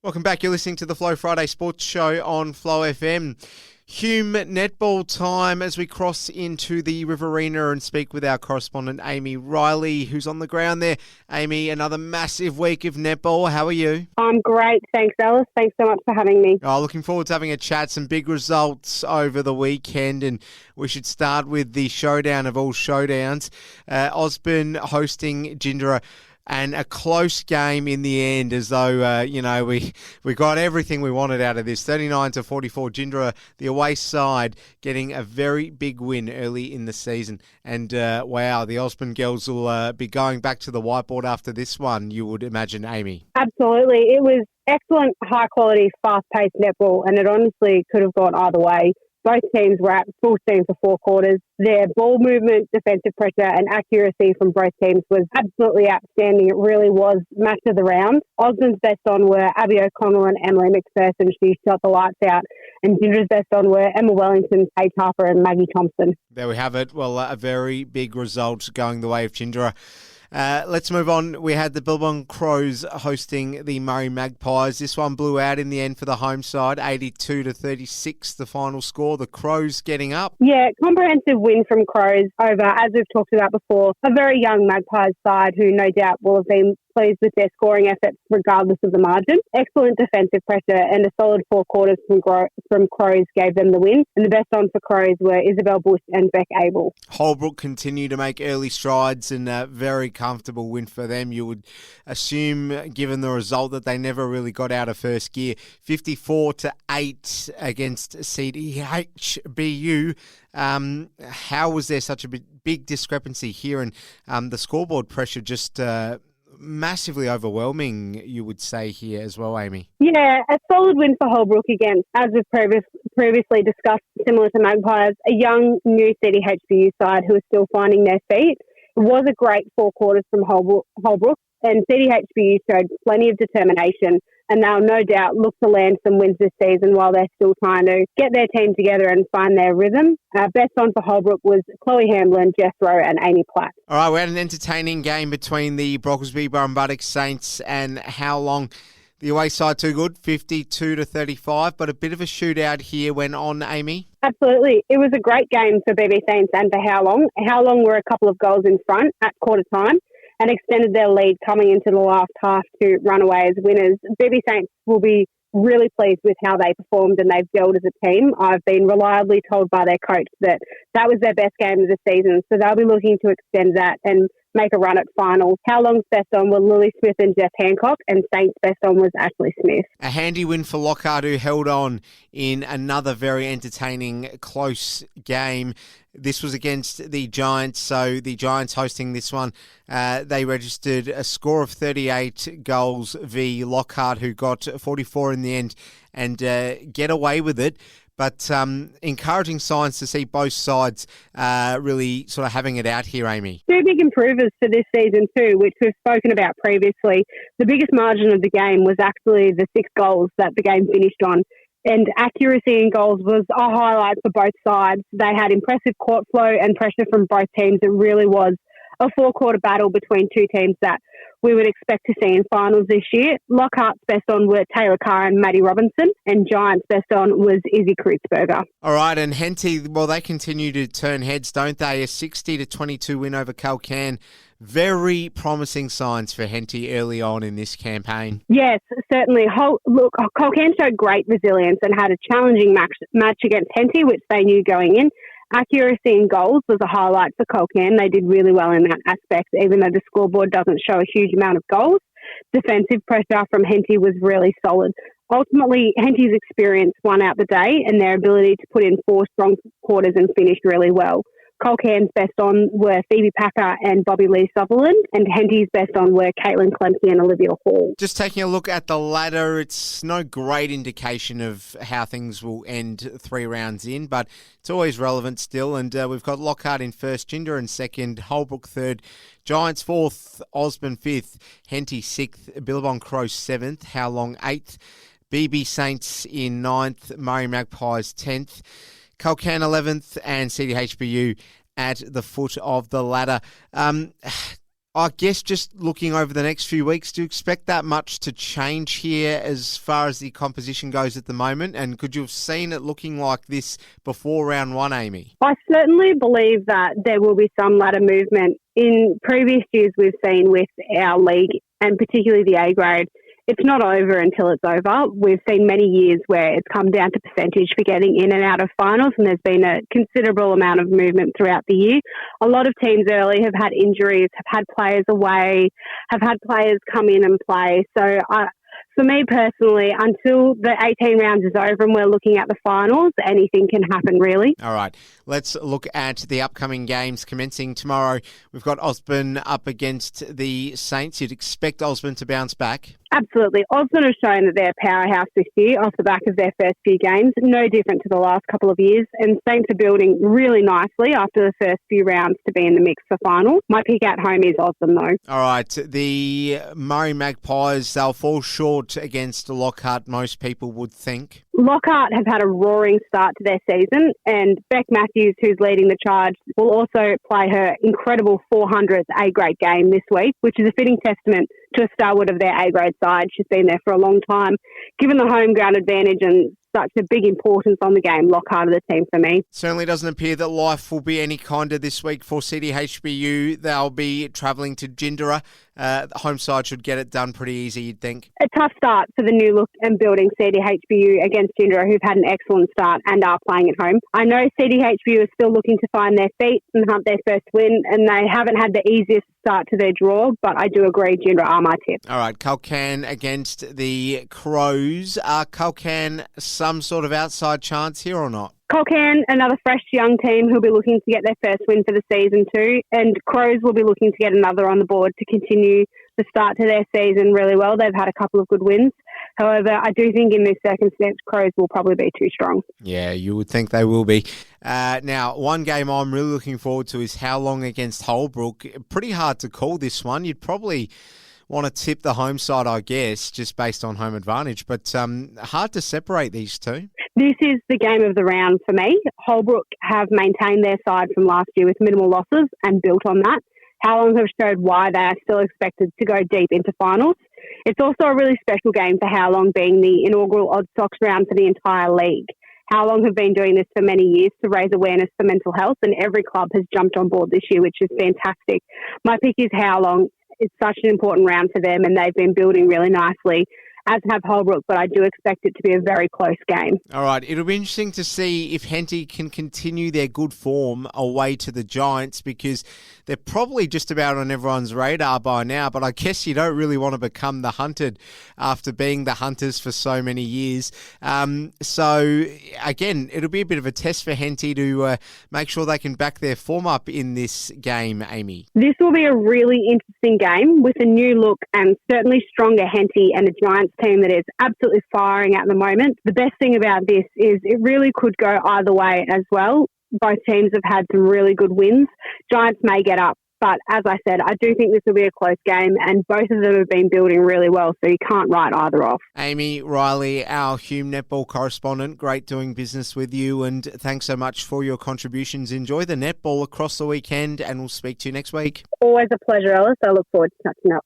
Welcome back. You're listening to the Flow Friday Sports Show on Flow FM. Hume netball time as we cross into the Riverina and speak with our correspondent Aimee Riley, who's on the ground there. Aimee, another massive week of netball. How are you? I'm great. Thanks, Alice. Thanks so much for having me. Looking forward to having a chat. Some big results over the weekend, and we should start with the showdown of all showdowns. Osborne hosting Jindera. And a close game in the end, as though, we got everything we wanted out of this. 39-44, Jindera, the away side, getting a very big win early in the season. And, wow, the Osborne girls will be going back to the whiteboard after this one, you would imagine, Aimee. Absolutely. It was excellent, high-quality, fast-paced netball, and it honestly could have gone either way. Both teams were at full steam for 4 quarters. Their ball movement, defensive pressure and accuracy from both teams was absolutely outstanding. It really was match of the round. Osborne's best on were Abby O'Connell and Emily McPherson. She shot the lights out. And Jindera's best on were Emma Wellington, Paige Harper and Maggie Thompson. There we have it. Well, a very big result going the way of Jindera. Let's move on. We had the Billabong Crows hosting the Murray Magpies. This one blew out in the end for the home side, 82-36, the final score. The Crows getting up. Yeah, comprehensive win from Crows over, as we've talked about before, a very young Magpies side who no doubt will have been pleased with their scoring efforts regardless of the margin. Excellent defensive pressure and a solid 4 quarters from Crows gave them the win. And the best on for Crows were Isabel Bush and Beck Abel. Holbrook continue to make early strides and a very comfortable win for them. You would assume, given the result, that they never really got out of first gear. 54-8 against CDHBU. How was there such a big discrepancy here? And the scoreboard pressure just massively overwhelming, you would say here as well, Aimee. Yeah, a solid win for Holbrook against, as we've previously discussed, similar to Magpies, a young new CDHBU side who are still finding their feet. It was a great 4 quarters from Holbrook, and CDHBU showed plenty of determination, and they'll no doubt look to land some wins this season while they're still trying to get their team together and find their rhythm. Best on for Holbrook was Chloe Hamblin, Jess Rowe and Amy Platt. All right, we had an entertaining game between the Brocklesby Burrumbuttock Saints and How Long. The away side too good, 52-35, but a bit of a shootout here went on, Aimee. Absolutely. It was a great game for BB Saints and for How Long. How Long were a couple of goals in front at quarter time and extended their lead coming into the last half to run away as winners. BB Saints will be really pleased with how they performed and they've gelled as a team. I've been reliably told by their coach that was their best game of the season, so they'll be looking to extend that and make a run at finals. How Long's best on were Lily Smith and Jeff Hancock, and Saints' best on was Ashley Smith. A handy win for Lockhart, who held on in another very entertaining, close game. This was against the Giants, so the Giants hosting this one. They registered a score of 38 goals v Lockhart, who got 44 in the end and get away with it. But encouraging signs to see both sides really sort of having it out here, Aimee. 2 big improvers for this season too, which we've spoken about previously. The biggest margin of the game was actually the 6 goals that the game finished on. And accuracy in goals was a highlight for both sides. They had impressive court flow and pressure from both teams. It really was a 4-quarter battle between 2 teams that we would expect to see in finals this year. Lockhart's best on were Taylor Carr and Maddie Robinson, and Giants' best on was Izzy Kreutzberger. All right, and Henty, well, they continue to turn heads, don't they? A 60-22 win over Calcan. Very promising signs for Henty early on in this campaign. Yes, certainly. Calcan showed great resilience and had a challenging match against Henty, which they knew going in. Accuracy in goals was a highlight for Calcan. They did really well in that aspect, even though the scoreboard doesn't show a huge amount of goals. Defensive pressure from Henty was really solid. Ultimately, Henty's experience won out the day and their ability to put in 4 strong quarters and finish really well. Calcan's best on were Phoebe Packer and Bobby Lee Sutherland, and Henty's best on were Caitlin Clemke and Olivia Hall. Just taking a look at the ladder, it's no great indication of how things will end 3 rounds in, but it's always relevant still. And we've got Lockhart in first, Jindera in second, Holbrook third, Giants fourth, Osborne fifth, Henty sixth, Billabong Crows seventh, How Long eighth, BB Saints in ninth, Murray Magpies 10th, Calcan 11th and CDHBU at the foot of the ladder. I guess just looking over the next few weeks, do you expect that much to change here as far as the composition goes at the moment? And could you have seen it looking like this before round one, Aimee? I certainly believe that there will be some ladder movement. In previous years we've seen with our league, and particularly the A grade, it's not over until it's over. We've seen many years where it's come down to percentage for getting in and out of finals, and there's been a considerable amount of movement throughout the year. A lot of teams early have had injuries, have had players away, have had players come in and play. So for me personally, until the 18 rounds is over and we're looking at the finals, anything can happen, really. All right, let's look at the upcoming games commencing tomorrow. We've got Osborne up against the Saints. You'd expect Osborne to bounce back? Absolutely. Osborne has shown that they're a powerhouse this year off the back of their first few games, no different to the last couple of years, and Saints are building really nicely after the first few rounds to be in the mix for finals. My pick at home is Osborne, though. All right, the Murray Magpies, they'll fall short against Lockhart, most people would think. Lockhart have had a roaring start to their season, and Beck Matthews, who's leading the charge, will also play her incredible 400th A-grade game this week, which is a fitting testament to a stalwart of their A-grade side. She's been there for a long time. Given the home ground advantage and such a big importance on the game, Lockhart are the team for me. Certainly doesn't appear that life will be any kinder this week for CDHBU. They'll be travelling to Jindera. The home side should get it done pretty easy, you'd think. A tough start for the new look and building CDHBU against Jindera, who've had an excellent start and are playing at home. I know CDHBU is still looking to find their feet and hunt their first win, and they haven't had the easiest start to their draw, but I do agree Jindera are my tip. All right, Culcan against the Crows. Are Culcan some sort of outside chance here or not? Culcan, another fresh young team who'll be looking to get their first win for the season too, and Crows will be looking to get another on the board to continue the start to their season really well. They've had a couple of good wins. However, I do think in this circumstance, Crows will probably be too strong. Yeah, you would think they will be. Now, one game I'm really looking forward to is How Long against Holbrook. Pretty hard to call this one. You'd probably want to tip the home side, I guess, just based on home advantage, but hard to separate these two. This is the game of the round for me. Holbrook have maintained their side from last year with minimal losses and built on that. How Long have showed why they are still expected to go deep into finals. It's also a really special game for How Long, being the inaugural Odd Sox round for the entire league. How Long have been doing this for many years to raise awareness for mental health, and every club has jumped on board this year, which is fantastic. My pick is How Long. It's such an important round for them, and they've been building really nicely, as have Holbrook, but I do expect it to be a very close game. All right, it'll be interesting to see if Henty can continue their good form away to the Giants, because they're probably just about on everyone's radar by now, but I guess you don't really want to become the hunted after being the hunters for so many years. So, again, it'll be a bit of a test for Henty to make sure they can back their form up in this game, Aimee. This will be a really interesting game with a new look and certainly stronger Henty and a Giants team that is absolutely firing at the moment. The best thing about this is it really could go either way as well. Both teams have had some really good wins. Giants may get up, but as I said, I do think this will be a close game, and both of them have been building really well, so you can't write either off. Aimee Riley, our Hume netball correspondent, great doing business with you, and thanks so much for your contributions. Enjoy the netball across the weekend, and we'll speak to you next week. Always a pleasure, Ellis. I look forward to catching up.